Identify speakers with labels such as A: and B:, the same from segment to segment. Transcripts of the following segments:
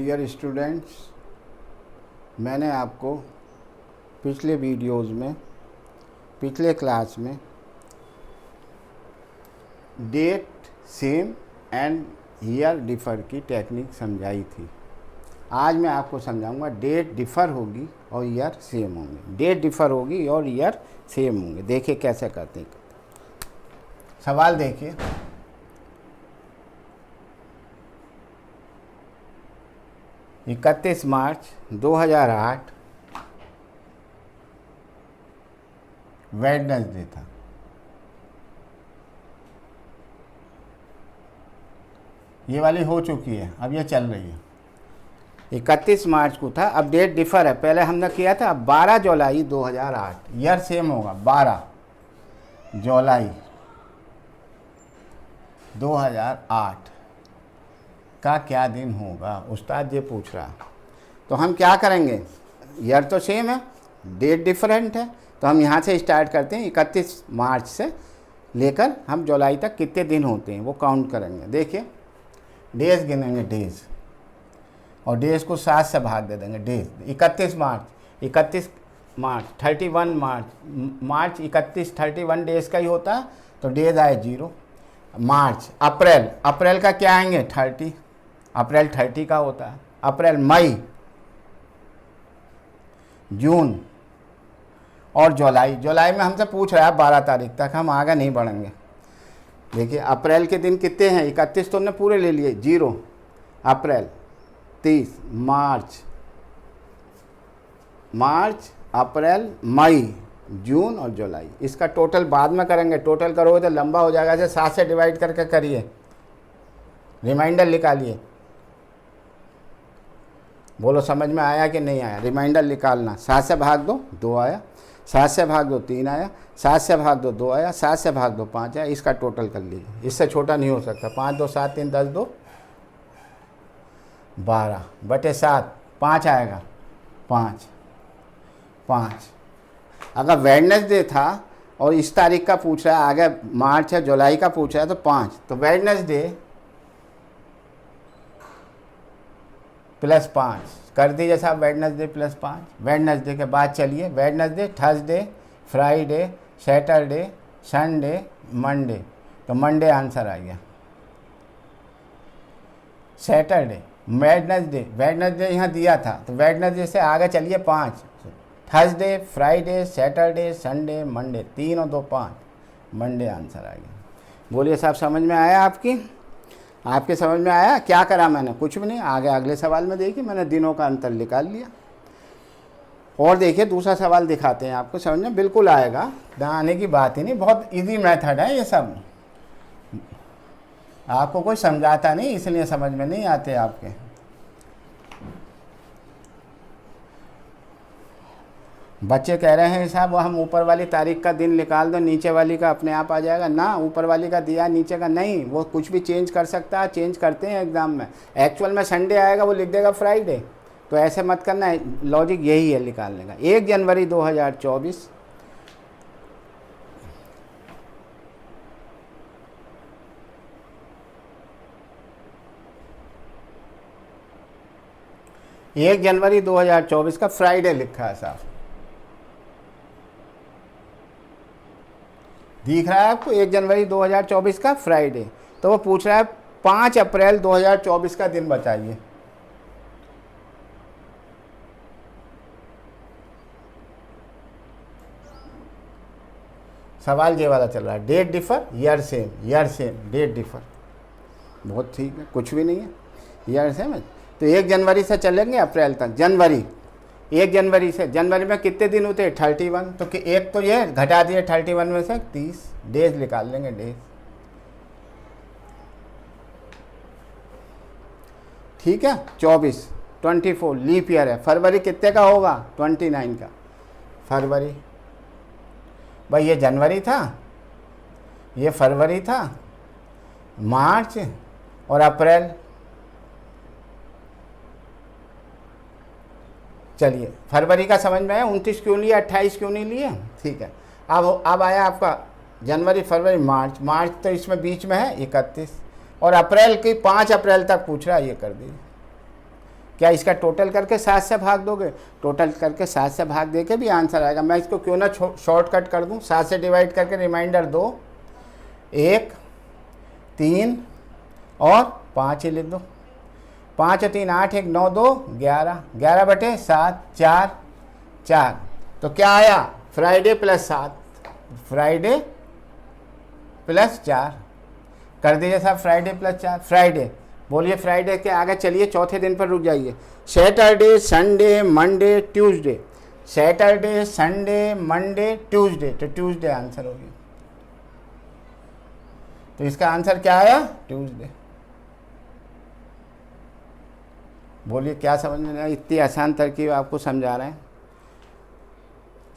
A: Dear students, मैंने आपको पिछले वीडियोज़ में पिछले क्लास में date same and year differ की टेक्निक समझाई थी। आज मैं आपको समझाऊंगा डेट डिफ़र होगी और ईयर सेम होंगे। डेट डिफ़र होगी और ईयर सेम होंगे। देखिए कैसे करते हैं। सवाल देखिए, इकतीस मार्च 2008 वेडनेसडे था। ये वाली हो चुकी है, अब ये चल रही है। 31 मार्च को था, अब डेट डिफर है। पहले हमने किया था 12 जुलाई 2008, ईयर सेम होगा। 12 जुलाई 2008 का क्या दिन होगा, उस्ताद ये पूछ रहा। तो हम क्या करेंगे, ईयर तो सेम है, डेट डिफरेंट है, तो हम यहाँ से स्टार्ट करते हैं। 31 मार्च से लेकर हम जुलाई तक कितने दिन होते हैं वो काउंट करेंगे। देखिए डेज गिनेंगे, डेज, और डेज को 7 से भाग दे देंगे। डेज 31 मार्च 31 मार्च 31 डेज का ही होता है, तो डेज आए 0। मार्च, अप्रैल का क्या आएंगे 30, अप्रैल 30 का होता है। अप्रैल, मई, जून और जुलाई में हमसे पूछ रहा है 12 तारीख तक, हम आगे नहीं बढ़ेंगे। देखिए अप्रैल के दिन कितने हैं, 31 तो हमने पूरे ले लिए, 0 अप्रैल, 30 मार्च, अप्रैल, मई, जून और जुलाई। इसका टोटल बाद में करेंगे। टोटल करोगे तो लंबा हो जाएगा, ऐसे 7 से डिवाइड करके करिए, रिमाइंडर निकालिए। बोलो समझ में आया कि नहीं आया। रिमाइंडर निकालना, 7 से भाग दो 2 आया, 7 से भाग दो 3 आया, 7 से भाग दो 2 आया, 7 से भाग दो 5 आया। इसका टोटल कर लीजिए, इससे छोटा नहीं हो सकता। 5 2 7 3 10 2 12 बटे 7, 5 आएगा। 5 अगर वेडनेसडे था और इस तारीख का पूछ रहा है, आगे मार्च है जुलाई का पूछ रहा है, तो 5, तो वेडनेसडे प्लस 5 कर दीजिए साहब। Wednesday plus 5। वेडनेसडे के बाद चलिए, Wednesday, Thursday, Friday, Saturday, Sunday, Monday, तो मंडे आंसर आ गया। सैटरडे, वेडनेसडे यहाँ दिया था, तो वेडनेसडे से आगे चलिए 5, Thursday, Friday, Saturday, Sunday, Monday, 3 और 2 5, मंडे आंसर आ गया। बोलिए साहब समझ में आया आपके समझ में आया। क्या करा मैंने, कुछ भी नहीं। आगे अगले सवाल में देखिए, मैंने दिनों का अंतर निकाल लिया। और देखिए दूसरा सवाल दिखाते हैं आपको, समझ में बिल्कुल आएगा, आने की बात ही नहीं। बहुत इजी मेथड है ये सब, आपको कोई समझाता नहीं इसलिए समझ में नहीं आते आपके। बच्चे कह रहे हैं साहब वो हम ऊपर वाली तारीख का दिन निकाल दो, नीचे वाली का अपने आप आ जाएगा ना। ऊपर वाली का दिया, नीचे का नहीं, वो कुछ भी चेंज कर सकता है। चेंज करते हैं एग्जाम में। एक्चुअल में संडे आएगा, वो लिख देगा फ्राइडे, तो ऐसे मत करना है। लॉजिक यही है निकालने का। 1 जनवरी 2024 1 जनवरी 2024 का फ्राइडे लिखा है साहब, दिख रहा है आपको। 1 जनवरी 2024 का फ्राइडे, तो वो पूछ रहा है 5 अप्रैल 2024 का दिन बताइए। सवाल ये वाला चल रहा है, date differ year same, date differ, बहुत ठीक है, कुछ भी नहीं है, ईयर सेम है। तो 1 जनवरी से चलेंगे अप्रैल तक। जनवरी, 1 जनवरी से, जनवरी में कितने दिन होते हैं 31, तो कि एक तो ये घटा दिए 31 में से 30, डेज निकाल लेंगे। डेज ठीक है। 24 लीप ईयर है। फरवरी कितने का होगा, 29 का। फरवरी, भाई ये जनवरी था, ये फरवरी था, मार्च और अप्रैल। चलिए फरवरी का समझ में आया, 29 क्यों लिया, 28 क्यों नहीं लिए, ठीक है। अब आया आपका जनवरी, फरवरी, मार्च तो इसमें बीच में है 31, और अप्रैल की 5 अप्रैल तक पूछ रहा है, ये कर दीजिए। क्या इसका टोटल करके 7 से भाग दोगे? टोटल करके 7 से भाग दे के भी आंसर आएगा। मैं इसको क्यों ना शॉर्टकट कर दूं, 7 से डिवाइड करके रिमाइंडर 2, 1, 3 और 5 ही लिख दो। 5 और 3 8, 1 9 2 11, 11 बटे 7 4 4। तो क्या आया? फ्राइडे प्लस 7, फ्राइडे प्लस 4 कर दीजिए साहब। फ्राइडे प्लस 4, फ्राइडे बोलिए, फ्राइडे के आगे चलिए, चौथे दिन पर रुक जाइए। Saturday Sunday Monday Tuesday, Saturday Sunday Monday Tuesday, तो ट्यूसडे आंसर होगी। तो इसका आंसर क्या आया? ट्यूसडे। बोलिए क्या समझ में आई? इतनी आसान तरकीब आपको समझा रहे हैं,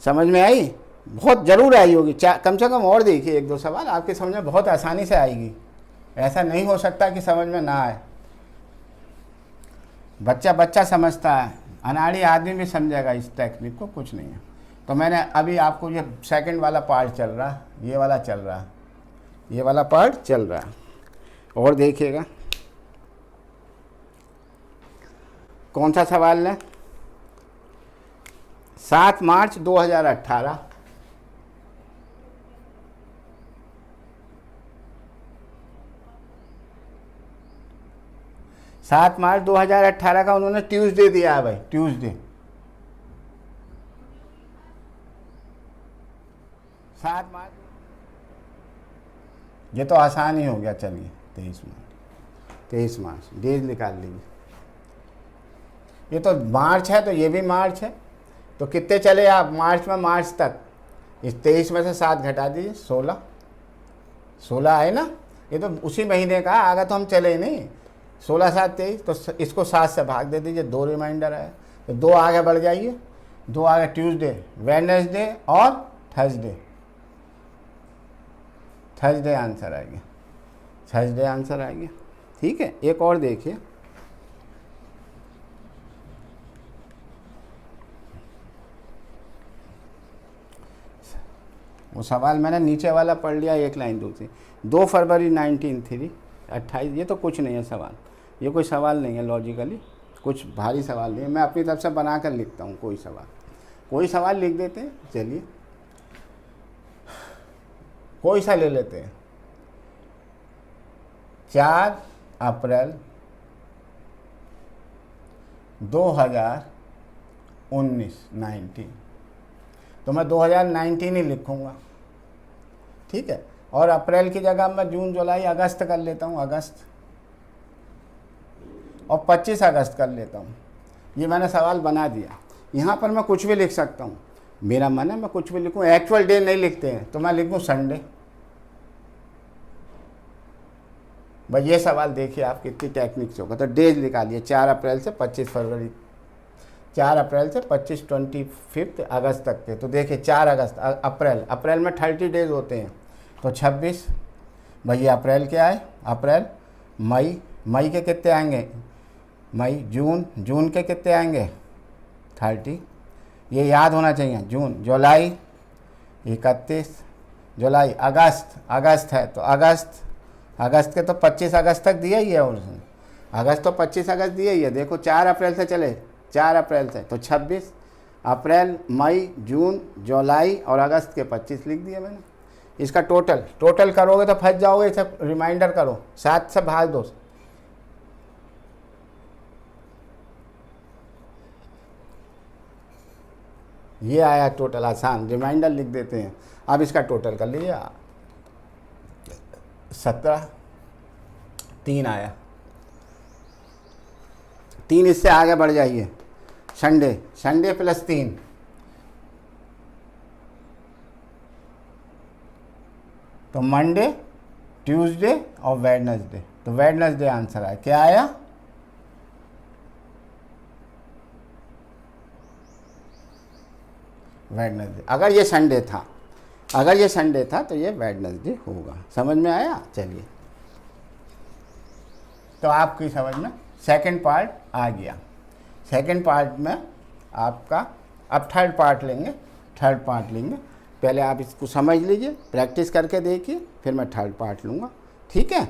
A: समझ में आई? बहुत ज़रूर आई होगी। कम से कम और देखिए 1-2 सवाल, आपके समझ में बहुत आसानी से आएगी। ऐसा नहीं हो सकता कि समझ में ना आए। बच्चा समझता है, अनाड़ी आदमी भी समझेगा इस टेक्निक को, कुछ नहीं है। तो मैंने अभी आपको ये सेकंड वाला पार्ट चल रहा, ये वाला चल रहा, ये वाला पार्ट चल रहा, और देखिएगा कौन सा सवाल है। 7 मार्च 2018, 7 मार्च 2018 का उन्होंने ट्यूसडे दिया है भाई, ट्यूसडे। 7 मार्च, ये तो आसान ही हो गया। चलिए 23 मार्च डेज निकाल लीजिए। ये तो मार्च है तो ये भी मार्च है, तो कितने चले आप मार्च में? मार्च तक इस 23 में से 7 घटा दीजिए, 16 है ना। ये तो उसी महीने का, आगे तो हम चले ही नहीं। 16 7 23, तो इसको 7 से भाग दे दीजिए, 2 रिमाइंडर है तो 2 आगे बढ़ जाइए। 2 आगे ट्यूसडे, वेडनेसडे और थर्सडे, थर्सडे आंसर आ गया, थर्सडे आंसर आ गया। ठीक है, एक और देखिए, वो सवाल मैंने नीचे वाला पढ़ लिया, एक लाइन दूसरी। 2 फरवरी 1928, ये तो कुछ नहीं है सवाल, ये कोई सवाल नहीं है, लॉजिकली कुछ भारी सवाल नहीं है। मैं अपनी तरफ से बना कर लिखता हूँ, कोई सवाल लिख देते हैं। चलिए कोई सा ले लेते हैं। 4 अप्रैल 2019, तो मैं 2019 ही लिखूँगा, ठीक है। और अप्रैल की जगह मैं जून जुलाई अगस्त कर लेता हूँ, अगस्त, और 25 अगस्त कर लेता हूँ। ये मैंने सवाल बना दिया। यहाँ पर मैं कुछ भी लिख सकता हूँ, मेरा मन है मैं कुछ भी लिखूँ। एक्चुअल डे नहीं लिखते हैं तो मैं लिखूँ संडे। भाई ये सवाल देखिए आप कितनी टेक्निक से होगा। तो डेज निकालिए, 4 अप्रैल से 25 फरवरी, 4 अप्रैल से 25 अगस्त तक के। तो देखिए 4 अगस्त, अप्रैल में 30 डेज होते हैं, तो 26। भैया अप्रैल क्या है? अप्रैल, मई के कितने आएंगे? मई, जून के कितने आएंगे? 30, ये याद होना चाहिए। जून, जुलाई 31, जुलाई, अगस्त है तो अगस्त के तो 25 अगस्त तक दिया ही है उसने। अगस्त तो 25 अगस्त दिया ही है। देखो 4 अप्रैल से चले, 4 अप्रैल से तो 26, अप्रैल, मई, जून, जुलाई और अगस्त के 25 लिख दिए मैंने। इसका टोटल करोगे तो फंस जाओगे। सब रिमाइंडर करो, 7 से भाग दो। ये आया टोटल, आसान, रिमाइंडर लिख देते हैं। अब इसका टोटल कर लीजिए, 17, 3 आया। 3 इससे आगे बढ़ जाइए, संडे प्लस 3, तो मंडे, ट्यूसडे और वेडनेसडे। तो वेडनेसडे आंसर आया। क्या आया? वेडनेसडे। अगर ये संडे था तो ये वेडनेसडे होगा। समझ में आया? चलिए, तो आपकी समझ में सेकंड पार्ट आ गया। सेकंड पार्ट में आपका अब थर्ड पार्ट लेंगे। पहले आप इसको समझ लीजिए, प्रैक्टिस करके देखिए, फिर मैं थर्ड पार्ट लूँगा। ठीक है।